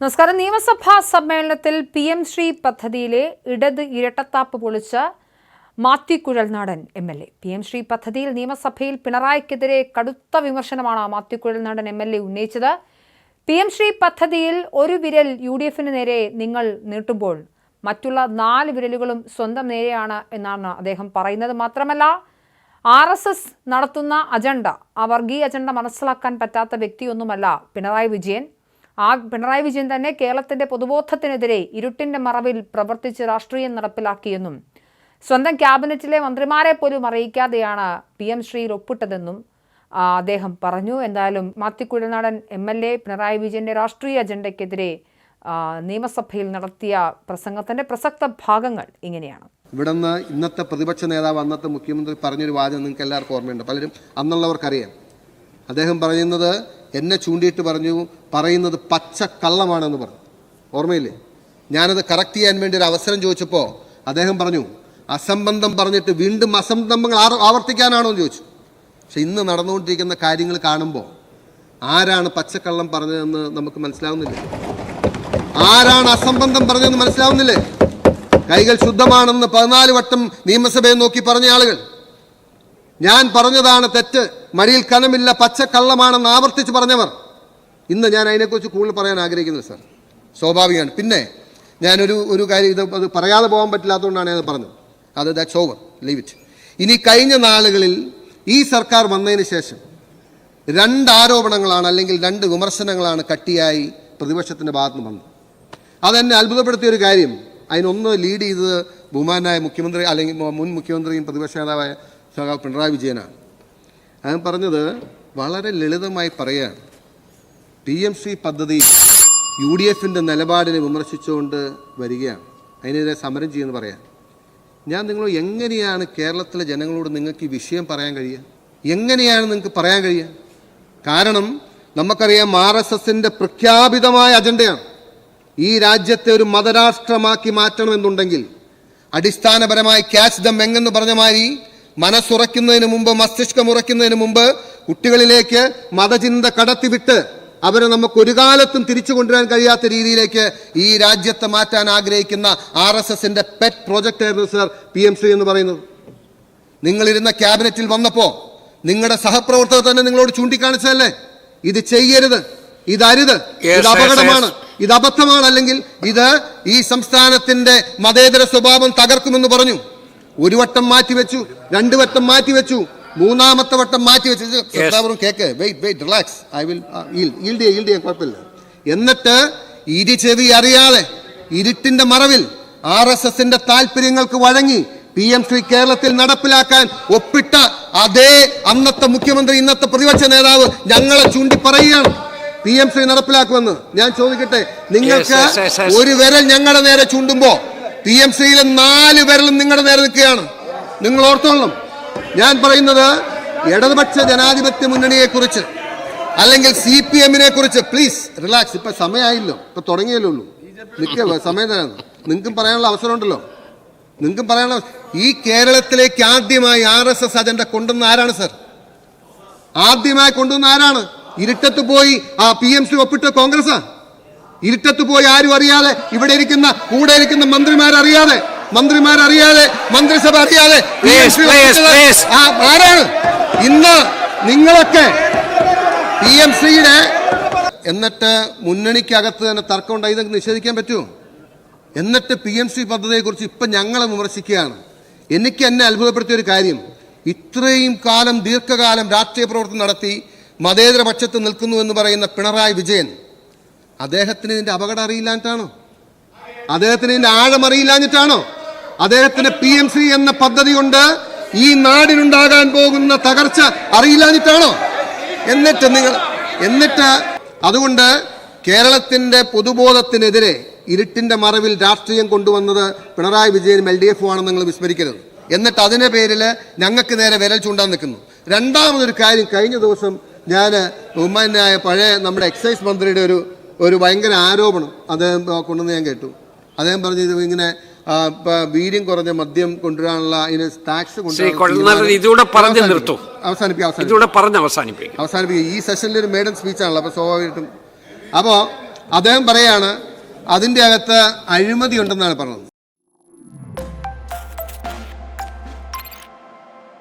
നമസ്കാരം. നിയമസഭാ സമ്മേളനത്തിൽ PM ശ്രീ പദ്ധതിയിലെ ഇടത് ഇരട്ടത്താപ്പ് പൊളിച്ച മാത്യു കുഴൽനാടൻ MLA. PM ശ്രീ പദ്ധതിയിൽ നിയമസഭയിൽ പിണറായിക്കെതിരെ കടുത്ത വിമർശനമാണ് മാത്യു കുഴൽനാടൻ MLA ഉന്നയിച്ചത്. PM ശ്രീ പദ്ധതിയിൽ ഒരു വിരൽ UDFന് നേരെ നിങ്ങൾ നീട്ടുമ്പോൾ മറ്റുള്ള 4 വിരലുകളും സ്വന്തം നേരെയാണ് എന്നാണ് അദ്ദേഹം പറയുന്നത്. മാത്രമല്ല RSS നടത്തുന്ന അജണ്ട, ആ വർഗീയ അജണ്ട മനസ്സിലാക്കാൻ പറ്റാത്ത വ്യക്തിയൊന്നുമല്ല പിണറായി വിജയൻ. പിണറായി വിജയൻ തന്നെ കേരളത്തിന്റെ പൊതുബോധത്തിനെതിരെ ഇരുട്ടിന്റെ മറവിൽ പ്രവർത്തിച്ച് രാഷ്ട്രീയം നടപ്പിലാക്കിയെന്നും സ്വന്തം ക്യാബിനറ്റിലെ മന്ത്രിമാരെ പോലും അറിയിക്കാതെയാണ് PM ശ്രീയിൽ ഒപ്പിട്ടതെന്നും അദ്ദേഹം പറഞ്ഞു. എന്തായാലും മാത്യു കുഴൽനാടൻ MLA പിണറായി വിജയന്റെ രാഷ്ട്രീയ അജണ്ടയ്ക്കെതിരെ നിയമസഭയിൽ നടത്തിയ പ്രസംഗത്തിന്റെ പ്രസക്ത ഭാഗങ്ങൾ ഇങ്ങനെയാണ്. ഇവിടുന്ന് ഇന്നത്തെ പ്രതിപക്ഷ നേതാവ് അന്നത്തെ മുഖ്യമന്ത്രി പറഞ്ഞൊരു വാചകം നിങ്ങൾക്ക് എല്ലാവർക്കും ഓർമ്മയുണ്ട്, പലരും അന്നുള്ളവർക്കറിയാം. അദ്ദേഹം പറയുന്നത്, എന്നെ ചൂണ്ടിയിട്ട് പറയുന്നത് പച്ച കള്ളമാണെന്ന് പറഞ്ഞു. ഓർമ്മയില്ലേ? ഞാനത് കറക്റ്റ് ചെയ്യാൻ വേണ്ടി ഒരു അവസരം ചോദിച്ചപ്പോൾ അദ്ദേഹം പറഞ്ഞു, അസംബന്ധം പറഞ്ഞിട്ട് വീണ്ടും അസംബന്ധങ്ങൾ ആവർത്തിക്കാനാണോ എന്ന് ചോദിച്ചു. പക്ഷെ ഇന്ന് നടന്നുകൊണ്ടിരിക്കുന്ന കാര്യങ്ങൾ കാണുമ്പോൾ ആരാണ് പച്ചക്കള്ളം പറഞ്ഞതെന്ന് നമുക്ക് മനസ്സിലാവുന്നില്ലേ? ആരാണ് അസംബന്ധം പറഞ്ഞതെന്ന് മനസ്സിലാവുന്നില്ലേ? കൈകൾ ശുദ്ധമാണെന്ന് 14 വട്ടം നിയമസഭയെ നോക്കി പറഞ്ഞ ആളുകൾ, ഞാൻ പറഞ്ഞതാണ് തെറ്റ്, മടിയിൽ കനമില്ല, പച്ചക്കള്ളമാണെന്ന് ആവർത്തിച്ച് പറഞ്ഞവർ, ഇന്ന് ഞാൻ അതിനെക്കുറിച്ച് കൂടുതൽ പറയാൻ ആഗ്രഹിക്കുന്നത് സാർ. സ്വാഭാവികമാണ്. പിന്നെ ഞാനൊരു കാര്യം അത് പറയാതെ പോകാൻ പറ്റില്ലാത്തതുകൊണ്ടാണ് ഞാൻ പറഞ്ഞത്. അത് ദാറ്റ്സ് ഓവർ, ലീവ് ഇറ്റ്. ഇനി കഴിഞ്ഞ നാളുകളിൽ ഈ സർക്കാർ വന്നതിന് ശേഷം 2 ആരോപണങ്ങളാണ് അല്ലെങ്കിൽ 2 വിമർശനങ്ങളാണ് കട്ടിയായി പ്രതിപക്ഷത്തിൻ്റെ ഭാഗത്ത് നിന്ന് വന്നത്. അതെന്നെ അത്ഭുതപ്പെടുത്തിയൊരു കാര്യം, അതിനൊന്ന് ലീഡ് ചെയ്തത് ബഹുമാനായ മുഖ്യമന്ത്രി അല്ലെങ്കിൽ മുൻ മുഖ്യമന്ത്രിയും പ്രതിപക്ഷ നേതാവായ പിണറായി വിജയനാണ്. ഞാൻ പറഞ്ഞത് വളരെ ലളിതമായി പറയുകയാണ്, PM ശ്രീ പദ്ധതി UDFൻ്റെ നിലപാടിനെ വിമർശിച്ചുകൊണ്ട് വരികയാണ്, അതിനെതിരെ സമരം ചെയ്യുമെന്ന് പറയാം. ഞാൻ നിങ്ങൾ എങ്ങനെയാണ് കേരളത്തിലെ ജനങ്ങളോട് നിങ്ങൾക്ക് ഈ വിഷയം പറയാൻ കഴിയുക? എങ്ങനെയാണ് നിങ്ങൾക്ക് പറയാൻ കഴിയുക? കാരണം നമുക്കറിയാം, RSSൻ്റെ പ്രഖ്യാപിതമായ അജണ്ടയാണ് ഈ രാജ്യത്തെ ഒരു മതരാഷ്ട്രമാക്കി മാറ്റണമെന്നുണ്ടെങ്കിൽ അടിസ്ഥാനപരമായി ക്യാച്ച് ദം യങ് പറഞ്ഞ മാതിരി മനസ്സുറയ്ക്കുന്നതിന് മുമ്പ്, മസ്തിഷ്കം ഉറയ്ക്കുന്നതിന് മുമ്പ് കുട്ടികളിലേക്ക് മതചിന്ത കടത്തിവിട്ട് അവരെ നമുക്ക് ഒരു കാലത്തും തിരിച്ചു കൊണ്ടുവരാൻ കഴിയാത്ത രീതിയിലേക്ക് ഈ രാജ്യത്തെ മാറ്റാൻ ആഗ്രഹിക്കുന്ന RSSൻ്റെ പെറ്റ് പ്രോജക്റ്റ് ആയിരുന്നു സർ PM ശ്രീ എന്ന് പറയുന്നത്. നിങ്ങളിരുന്ന ക്യാബിനറ്റിൽ വന്നപ്പോൾ നിങ്ങളുടെ സഹപ്രവർത്തകർ തന്നെ നിങ്ങളോട് ചൂണ്ടിക്കാണിച്ചതല്ലേ, ഇത് ചെയ്യരുത്, ഇതരുത്, ഇത് അപകടമാണ്, ഇത് അബദ്ധമാണ്, അല്ലെങ്കിൽ ഇത് ഈ സംസ്ഥാനത്തിന്റെ മതേതര സ്വഭാവം തകർക്കുമെന്ന് പറഞ്ഞു. 1 വട്ടം മാറ്റിവെച്ചു, 2 വട്ടം മാറ്റിവെച്ചു, 3ാമത്തെ വട്ടം മാറ്റിവെച്ചു. കേക്ക്, wait, relax, I will yield ചെയ്യാൻ കുഴപ്പമില്ല. എന്നിട്ട് ചെവി അറിയാതെ ഇരുട്ടിന്റെ മറവിൽ RSSന്റെ താല്പര്യങ്ങൾക്ക് വഴങ്ങി PM ശ്രീ കേരളത്തിൽ നടപ്പിലാക്കാൻ ഒപ്പിട്ട അതേ അന്നത്തെ മുഖ്യമന്ത്രി, ഇന്നത്തെ പ്രതിപക്ഷ നേതാവ് ഞങ്ങളെ ചൂണ്ടി പറയുകയാണ് PM ശ്രീ നടപ്പിലാക്കുമെന്ന്. ഞാൻ ചോദിക്കട്ടെ, നിങ്ങൾക്ക് ഒരു വിരൽ ഞങ്ങളുടെ നേരെ ചൂണ്ടുമ്പോ PM ശ്രീയിലെ 4 വിരലും നിങ്ങളുടെ നേരെ നിൽക്കുകയാണ്. നിങ്ങൾ ഓർത്തോളണം. ഞാൻ പറയുന്നത് ഇടതുപക്ഷ ജനാധിപത്യ മുന്നണിയെ കുറിച്ച് അല്ലെങ്കിൽ CPMനെ കുറിച്ച് പ്ലീസ് റിലാക്സ്. ഇപ്പൊ സമയമായില്ലോ, ഇപ്പൊ തുടങ്ങിയല്ലോ ഉള്ളൂ, നിൽക്കുക, സമയം തരാണ്. നിങ്ങൾക്കും പറയാനുള്ള അവസരം ഉണ്ടല്ലോ, നിങ്ങൾക്കും പറയാനുള്ള. ഈ കേരളത്തിലേക്ക് ആദ്യമായി RSS അജണ്ട കൊണ്ടുവന്ന ആരാണ് സർ? ആദ്യമായി കൊണ്ടുവന്ന ആരാണ്? ഇരുട്ടത്ത് പോയി PM ശ്രീ ഒപ്പിട്ട കോൺഗ്രസ്. ഇരുട്ടത്ത് പോയി ആരും അറിയാതെ, ഇവിടെ ഇരിക്കുന്ന കൂടെ ഇരിക്കുന്ന മന്ത്രിമാരറിയാതെ, മന്ത്രിസഭ അറിയാതെ ആരാണ്? ഇന്ന് നിങ്ങളൊക്കെ PM ശ്രീയുടെ, എന്നിട്ട് മുന്നണിക്കകത്ത് തന്നെ തർക്കമുണ്ടായി, ഇതൊക്കെ നിഷേധിക്കാൻ പറ്റുമോ? എന്നിട്ട് PM ശ്രീ പദ്ധതിയെക്കുറിച്ച് ഇപ്പം ഞങ്ങളെ വിമർശിക്കുകയാണ്. എന്നെ അത്ഭുതപ്പെടുത്തിയ ഒരു കാര്യം, ഇത്രയും കാലം ദീർഘകാലം രാഷ്ട്രീയ പ്രവർത്തനം നടത്തി മതേതര പക്ഷത്ത് നിൽക്കുന്നു എന്ന് പറയുന്ന പിണറായി വിജയൻ, അദ്ദേഹത്തിന് ഇതിന്റെ അപകടം അറിയില്ലാഞ്ഞിട്ടാണോ? അദ്ദേഹത്തിന് ഇതിന്റെ ആഴം അറിയില്ലാഞ്ഞിട്ടാണോ? അദ്ദേഹത്തിന് PM ശ്രീ എന്ന പദ്ധതി കൊണ്ട് ഈ നാടിനുണ്ടാകാൻ പോകുന്ന തകർച്ച അറിയില്ലാഞ്ഞിട്ടാണോ? എന്നിട്ട് അതുകൊണ്ട് കേരളത്തിന്റെ പൊതുബോധത്തിനെതിരെ ഇരുട്ടിന്റെ മറവിൽ രാഷ്ട്രീയം കൊണ്ടുവന്നത് പിണറായി വിജയനും LDF ആണെന്ന് നിങ്ങൾ വിസ്മരിക്കരുത്. എന്നിട്ട് അതിന്റെ പേരിൽ ഞങ്ങൾക്ക് നേരെ വിരൽ ചൂണ്ടാൻ നിൽക്കുന്നു. രണ്ടാമതൊരു കാര്യം, കഴിഞ്ഞ ദിവസം ഞാൻ ബഹുമാന്യനായ പഴയ നമ്മുടെ എക്സൈസ് മന്ത്രിയുടെ ഒരു ഭയങ്കര ആരോപണം അദ്ദേഹം കൊണ്ടുവന്ന് ഞാൻ കേട്ടു. അദ്ദേഹം പറഞ്ഞു, ഇത് ഇങ്ങനെ വീര്യം കുറഞ്ഞ മദ്യം കൊണ്ടുവരാനുള്ള ടാക്സ് അവസാനിപ്പിക്കും. ഈ സെഷനിൽ ഒരു മേഡൻ സ്പീച്ചാണല്ലോ, അപ്പോൾ സ്വാഭാവികമായിട്ടും. അപ്പോൾ അദ്ദേഹം പറയാണ് അതിൻ്റെ അകത്ത് അഴിമതി ഉണ്ടെന്നാണ് പറഞ്ഞത്.